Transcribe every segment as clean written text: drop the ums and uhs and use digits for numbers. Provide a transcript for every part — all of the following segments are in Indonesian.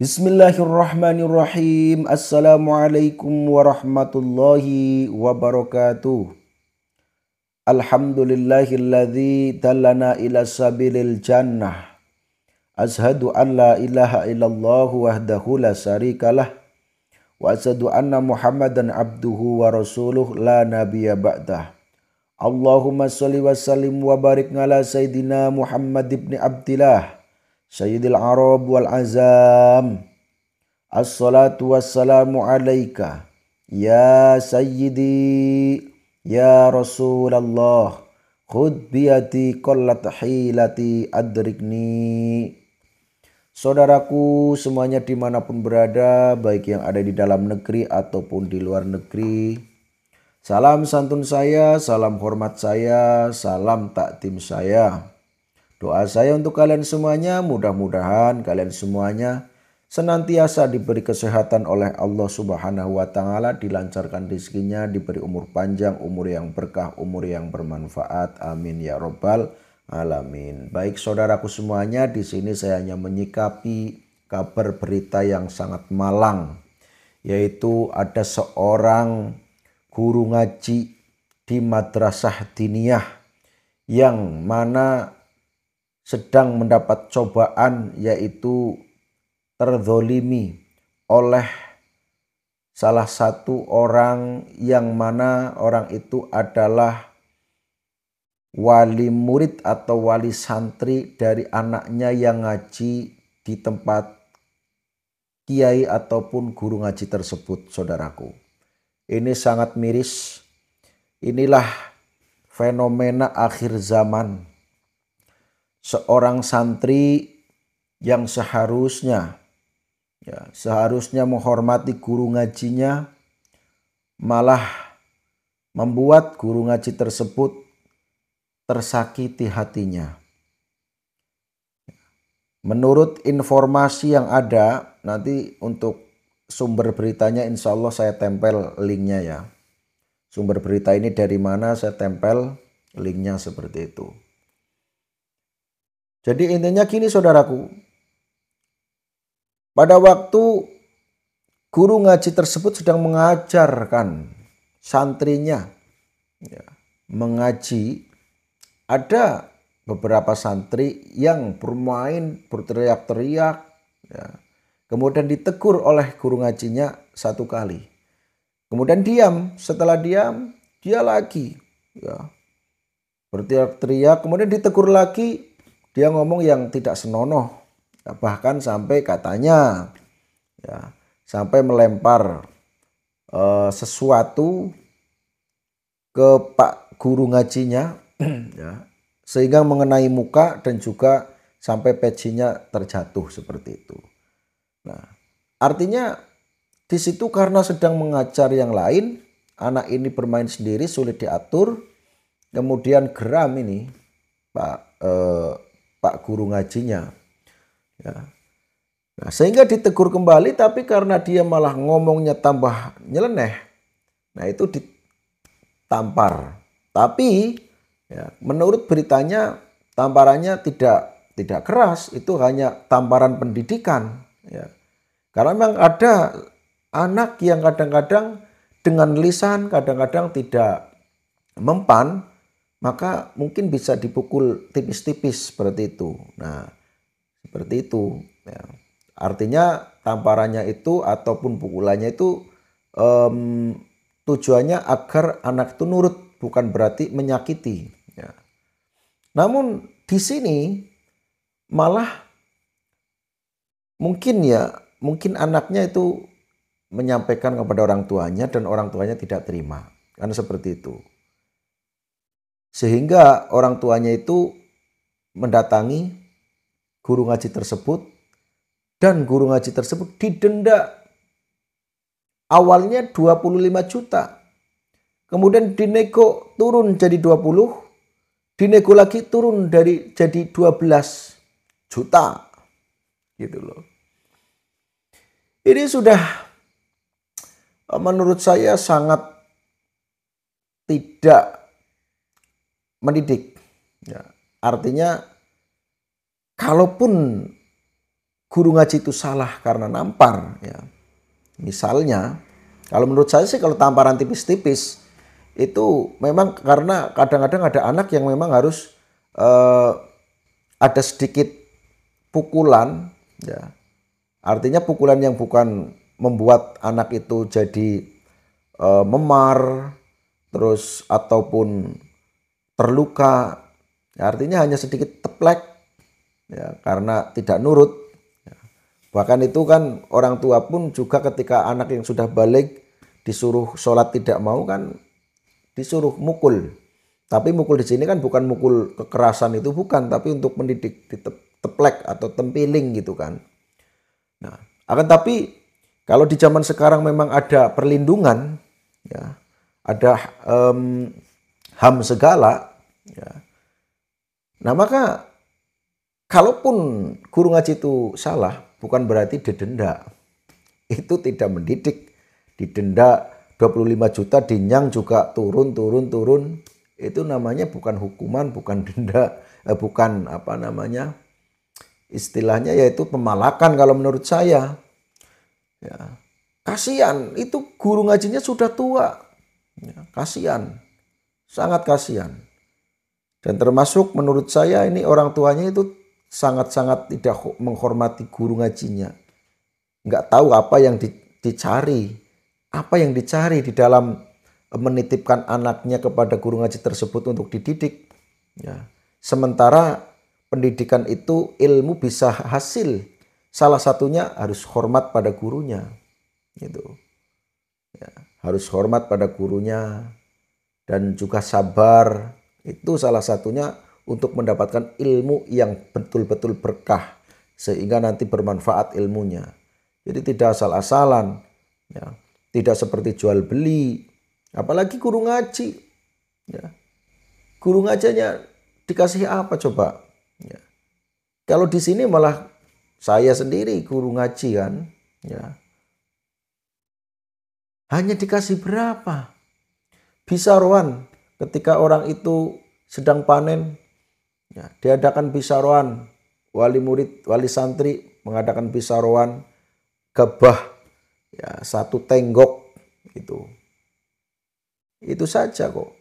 Bismillahirrahmanirrahim. Assalamualaikum warahmatullahi wabarakatuh. Alhamdulillahilladzi dallana ila sabilil jannah. Ashhadu an la ilaha illallah wahdahu la syarikalah. Wa ashhadu anna Muhammadan abduhu wa rasuluh la nabiyya ba'dah. Allahumma sholli wa sallim wa barik ala Sayyidina Muhammad ibn Abdillah Sayyidil Arab wal Azam. Assalatu wassalamu alaika ya Sayyidi ya Rasulullah. Khud biyati qallat hilati adrikni. Saudaraku semuanya dimanapun berada, baik yang ada di dalam negeri ataupun di luar negeri, salam santun saya, salam hormat saya, salam takdim saya. Doa saya untuk kalian semuanya, mudah-mudahan kalian semuanya senantiasa diberi kesehatan oleh Allah Subhanahu wa taala, dilancarkan rezekinya, diberi umur panjang, umur yang berkah, umur yang bermanfaat. Amin ya robbal alamin. Baik saudaraku semuanya, di sini saya hanya menyikapi kabar berita yang sangat malang, yaitu ada seorang guru ngaji di madrasah diniyah yang mana sedang mendapat cobaan, yaitu terzolimi oleh salah satu orang yang mana orang itu adalah wali murid atau wali santri dari anaknya yang ngaji di tempat kiai ataupun guru ngaji tersebut. Saudaraku, ini sangat miris. Inilah fenomena akhir zaman. Seorang santri yang seharusnya menghormati guru ngajinya, malah membuat guru ngaji tersebut tersakiti hatinya. Menurut informasi yang ada, nanti untuk sumber beritanya insya Allah saya tempel linknya ya. Sumber berita ini dari mana, saya tempel linknya seperti itu. Jadi intinya gini saudaraku, pada waktu guru ngaji tersebut sedang mengajarkan santrinya mengaji, ada beberapa santri yang bermain, berteriak-teriak, kemudian ditegur oleh guru ngajinya satu kali. Kemudian diam, setelah diam dia lagi berteriak-teriak, kemudian ditegur lagi. Dia ngomong yang tidak senonoh, bahkan sampai katanya sampai melempar sesuatu ke Pak guru ngajinya sehingga mengenai muka dan juga sampai pecinya terjatuh seperti itu. Nah, artinya di situ karena sedang mengajar yang lain, anak ini bermain sendiri, sulit diatur, kemudian geram ini Pak guru ngajinya. Nah, sehingga ditegur kembali, tapi karena dia malah ngomongnya tambah nyeleneh, nah itu ditampar. Tapi menurut beritanya tamparannya tidak keras, itu hanya tamparan pendidikan. Karena memang ada anak yang kadang-kadang dengan lisan kadang-kadang tidak mempan, maka mungkin bisa dipukul tipis-tipis seperti itu. Nah, seperti itu. Artinya tamparannya itu ataupun pukulannya itu tujuannya agar anak itu nurut, bukan berarti menyakiti. Namun di sini malah mungkin anaknya itu menyampaikan kepada orang tuanya dan orang tuanya tidak terima. Karena seperti itu. Sehingga orang tuanya itu mendatangi guru ngaji tersebut dan guru ngaji tersebut didenda awalnya 25 juta. Kemudian dinego turun jadi 20, dinego lagi turun jadi 12 juta. Gitu loh. Ini sudah menurut saya sangat tidak mendidik. Artinya kalaupun guru ngaji itu salah karena nampar, ya. Misalnya, kalau menurut saya sih kalau tamparan tipis-tipis itu memang karena kadang-kadang ada anak yang memang harus ada sedikit pukulan, ya. Artinya pukulan yang bukan membuat anak itu jadi memar, terus ataupun terluka, ya, artinya hanya sedikit teplek, ya, karena tidak nurut. Ya. Bahkan itu kan orang tua pun juga ketika anak yang sudah balik disuruh sholat tidak mau kan disuruh mukul. Tapi mukul di sini kan bukan mukul kekerasan, itu bukan, tapi untuk mendidik, diteplek atau tempiling gitu kan. Nah, akan tapi kalau di zaman sekarang memang ada perlindungan, ya, ada HAM segala, ya. Nah, maka kalaupun guru ngaji itu salah, bukan berarti didenda. Itu tidak mendidik. Didenda 25 juta, dinyang juga turun. Itu namanya bukan hukuman, bukan denda, bukan apa namanya, istilahnya yaitu pemalakan kalau menurut saya. Ya. Kasihan, itu guru ngajinya sudah tua. Ya, kasihan, sangat kasihan. Dan termasuk menurut saya ini orang tuanya itu sangat-sangat tidak menghormati guru ngajinya. Nggak tahu apa yang dicari. Apa yang dicari di dalam menitipkan anaknya kepada guru ngaji tersebut untuk dididik. Ya. Sementara pendidikan itu ilmu bisa hasil. Salah satunya harus hormat pada gurunya. Gitu. Ya, harus hormat pada gurunya dan juga sabar. Itu salah satunya untuk mendapatkan ilmu yang betul-betul berkah sehingga nanti bermanfaat ilmunya. Jadi tidak asal-asalan, ya. Tidak seperti jual beli, apalagi guru ngaji. Ya. Guru ngajinya dikasih apa coba? Ya. Kalau di sini malah saya sendiri guru ngaji kan, ya. Hanya dikasih berapa? Bisaroan ketika orang itu sedang panen, ya, diadakan bisaroan, wali murid, wali santri mengadakan bisaroan, gabah, ya, 1 tenggok itu. Itu saja kok.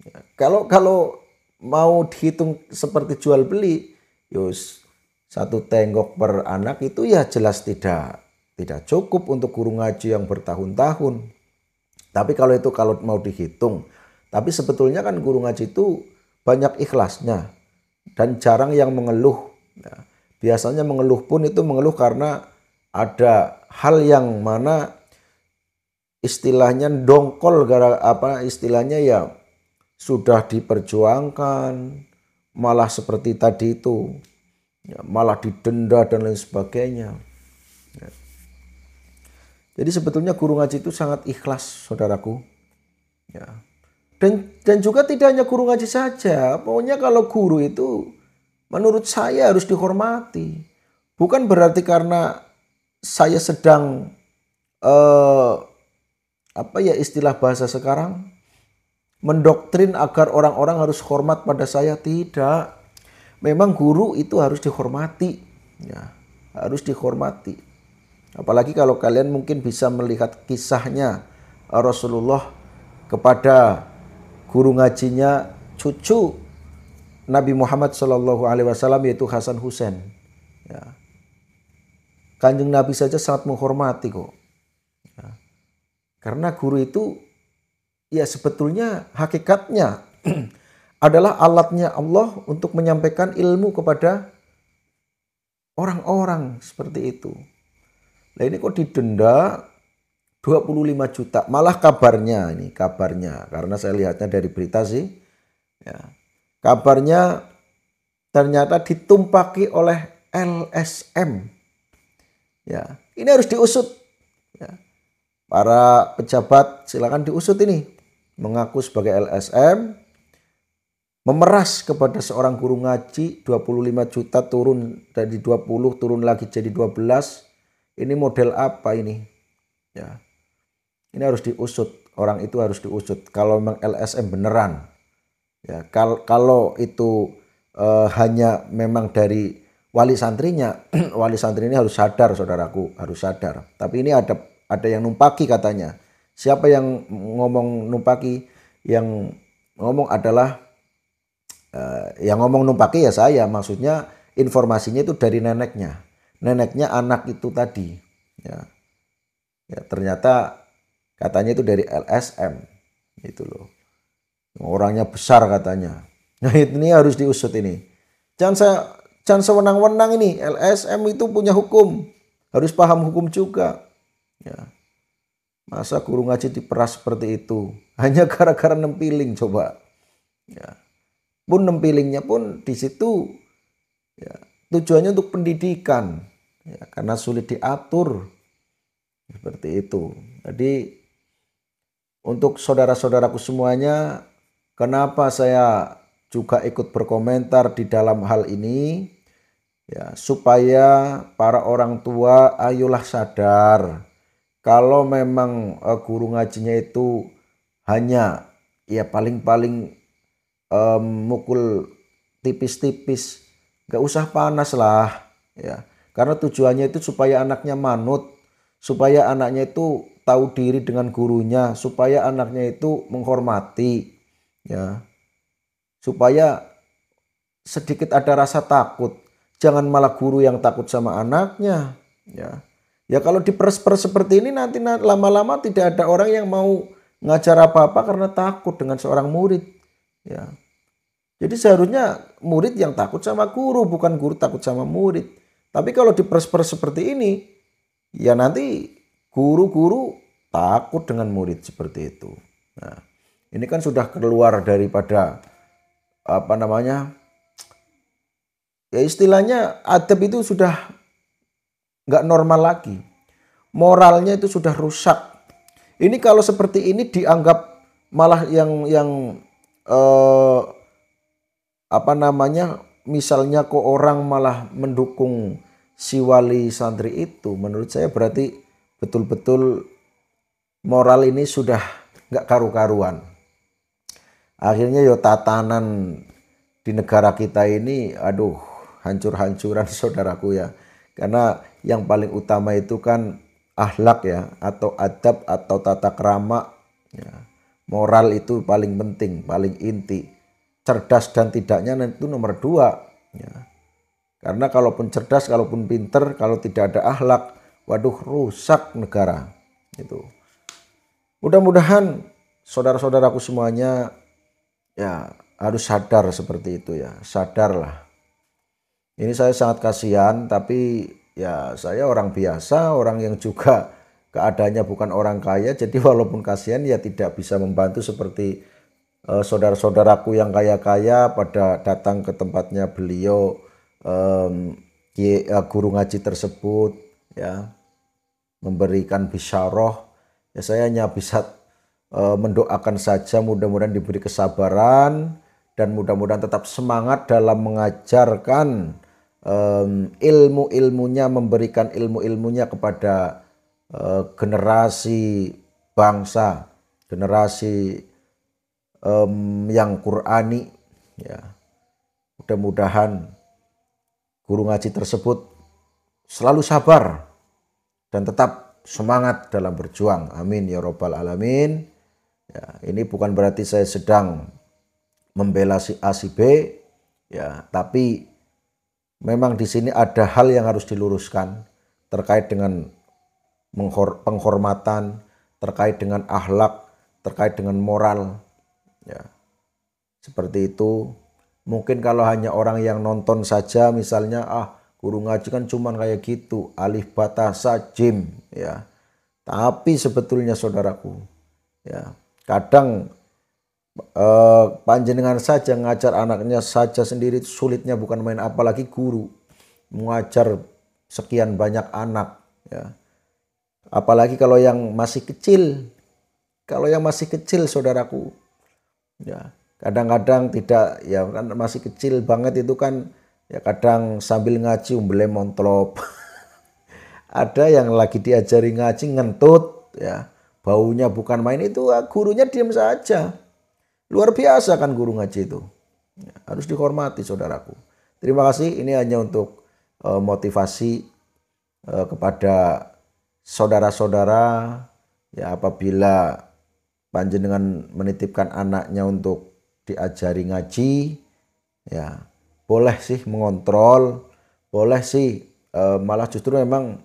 Ya, kalau mau dihitung seperti jual beli, yus 1 tenggok per anak itu ya jelas tidak cukup untuk guru ngaji yang bertahun-tahun. Tapi kalau mau dihitung, tapi sebetulnya kan guru ngaji itu banyak ikhlasnya dan jarang yang mengeluh. Ya, biasanya mengeluh pun itu mengeluh karena ada hal yang mana istilahnya dongkol, istilahnya ya sudah diperjuangkan, malah seperti tadi itu, ya, malah didenda dan lain sebagainya. Ya. Jadi sebetulnya guru ngaji itu sangat ikhlas, saudaraku. Ya. Dan juga tidak hanya guru ngaji saja, pokoknya kalau guru itu menurut saya harus dihormati. Bukan berarti karena saya sedang istilah bahasa sekarang mendoktrin agar orang-orang harus hormat pada saya, tidak. Memang guru itu harus dihormati, ya, harus dihormati. Apalagi kalau kalian mungkin bisa melihat kisahnya Rasulullah kepada guru ngajinya cucu Nabi Muhammad SAW, yaitu Hasan Husain. Ya. Kanjeng Nabi saja sangat menghormati kok. Ya. Karena guru itu ya sebetulnya hakikatnya adalah alatnya Allah untuk menyampaikan ilmu kepada orang-orang seperti itu. Nah ini kok didenda 25 juta. Malah kabarnya karena saya lihatnya dari berita sih. Ya, kabarnya ternyata ditumpaki oleh LSM. Ya, ini harus diusut. Ya. Para pejabat silakan diusut ini. Mengaku sebagai LSM, memeras kepada seorang guru ngaji 25 juta turun dari 20 turun lagi jadi 12. Ini model apa ini? Ya. Ini harus diusut, orang itu harus diusut kalau memang LSM beneran. Ya, kalau itu hanya memang dari wali santrinya, wali santri ini harus sadar, saudaraku, harus sadar. Tapi ini ada yang numpaki katanya. Siapa yang ngomong numpaki? Yang ngomong adalah yang ngomong numpaki ya saya, maksudnya informasinya itu dari neneknya anak itu tadi, ya, ya ternyata katanya itu dari LSM, itu loh, orangnya besar katanya. Nah ini harus diusut ini, jangan sewenang-wenang ini, LSM itu punya hukum, harus paham hukum juga, ya. Masa guru ngaji diperas seperti itu hanya gara-gara nempiling, coba, ya. Pun nempilingnya pun di situ ya, tujuannya untuk pendidikan ya, karena sulit diatur seperti itu. Jadi untuk saudara-saudaraku semuanya, kenapa saya juga ikut berkomentar di dalam hal ini ya, supaya para orang tua ayolah sadar kalau memang guru ngajinya itu hanya ya paling-paling mukul tipis-tipis, gak usah panas lah ya, karena tujuannya itu supaya anaknya manut, supaya anaknya itu tahu diri dengan gurunya, supaya anaknya itu menghormati ya, supaya sedikit ada rasa takut, jangan malah guru yang takut sama anaknya ya. Ya kalau diperes-peres seperti ini nanti lama-lama tidak ada orang yang mau ngajar apa-apa karena takut dengan seorang murid ya. Jadi seharusnya murid yang takut sama guru, bukan guru takut sama murid. Tapi kalau diperes-peres seperti ini, ya nanti guru-guru takut dengan murid seperti itu. Nah, ini kan sudah keluar daripada apa namanya? Ya istilahnya adab itu sudah nggak normal lagi. Moralnya itu sudah rusak. Ini kalau seperti ini dianggap malah yang apa namanya, misalnya kok orang malah mendukung si wali santri itu, menurut saya berarti betul-betul moral ini sudah nggak karu-karuan. Akhirnya yo tatanan di negara kita ini aduh hancur-hancuran saudaraku ya, karena yang paling utama itu kan akhlak ya, atau adab atau tata krama ya. Moral itu paling penting, paling inti. Cerdas dan tidaknya itu nomor 2 ya. Karena kalaupun cerdas, kalaupun pinter, kalau tidak ada akhlak, waduh rusak negara itu. Mudah-mudahan saudara-saudaraku semuanya ya harus sadar seperti itu ya, sadarlah. Ini saya sangat kasihan, tapi ya saya orang biasa, orang yang juga keadaannya bukan orang kaya, jadi walaupun kasihan ya tidak bisa membantu seperti saudara-saudaraku yang kaya-kaya pada datang ke tempatnya beliau guru ngaji tersebut ya, memberikan bisyarah ya. Saya hanya bisa mendoakan saja, mudah-mudahan diberi kesabaran dan mudah-mudahan tetap semangat dalam mengajarkan ilmu-ilmunya, memberikan ilmu-ilmunya kepada generasi bangsa, generasi yang Qurani ya. Mudah-mudahan guru ngaji tersebut selalu sabar dan tetap semangat dalam berjuang. Amin ya robbal alamin ya. Ini bukan berarti saya sedang membela si A si B ya, tapi memang di sini ada hal yang harus diluruskan terkait dengan penghormatan, terkait dengan akhlak, terkait dengan moral ya, seperti itu. Mungkin kalau hanya orang yang nonton saja, misalnya guru ngaji kan cuman kayak gitu, alif bata sajim ya. Tapi sebetulnya saudaraku ya, kadang panjenengan saja ngajar anaknya saja sendiri sulitnya bukan main, apalagi guru mengajar sekian banyak anak ya. Apalagi kalau yang masih kecil, saudaraku ya, kadang-kadang tidak ya, kan masih kecil banget itu kan ya, kadang sambil ngaji umbele montlop. Ada yang lagi diajari ngaji ngentut ya, baunya bukan main, itu gurunya diam saja. Luar biasa kan guru ngaji itu ya, harus dihormati saudaraku. Terima kasih, ini hanya untuk motivasi kepada saudara-saudara ya, apabila panjenengan menitipkan anaknya untuk diajari ngaji ya, boleh sih mengontrol, boleh sih malah justru memang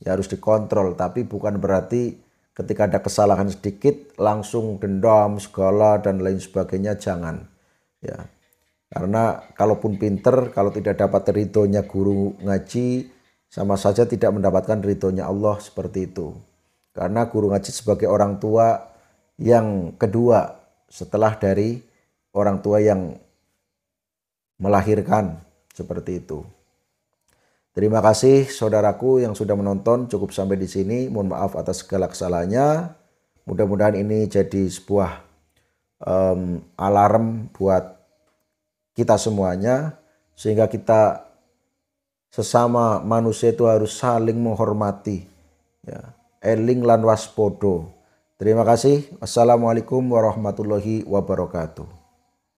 ya harus dikontrol, tapi bukan berarti ketika ada kesalahan sedikit langsung dendam segala dan lain sebagainya, jangan ya. Karena kalaupun pinter, kalau tidak dapat ridhonya guru ngaji, sama saja tidak mendapatkan ridhonya Allah, seperti itu. Karena guru ngaji sebagai orang tua yang kedua setelah dari orang tua yang melahirkan, seperti itu. Terima kasih saudaraku yang sudah menonton, cukup sampai di sini. Mohon maaf atas segala kesalahannya. Mudah-mudahan ini jadi sebuah alarm buat kita semuanya, sehingga kita sesama manusia itu harus saling menghormati ya. Eling lan waspodo. Terima kasih. Wassalamualaikum warahmatullahi wabarakatuh.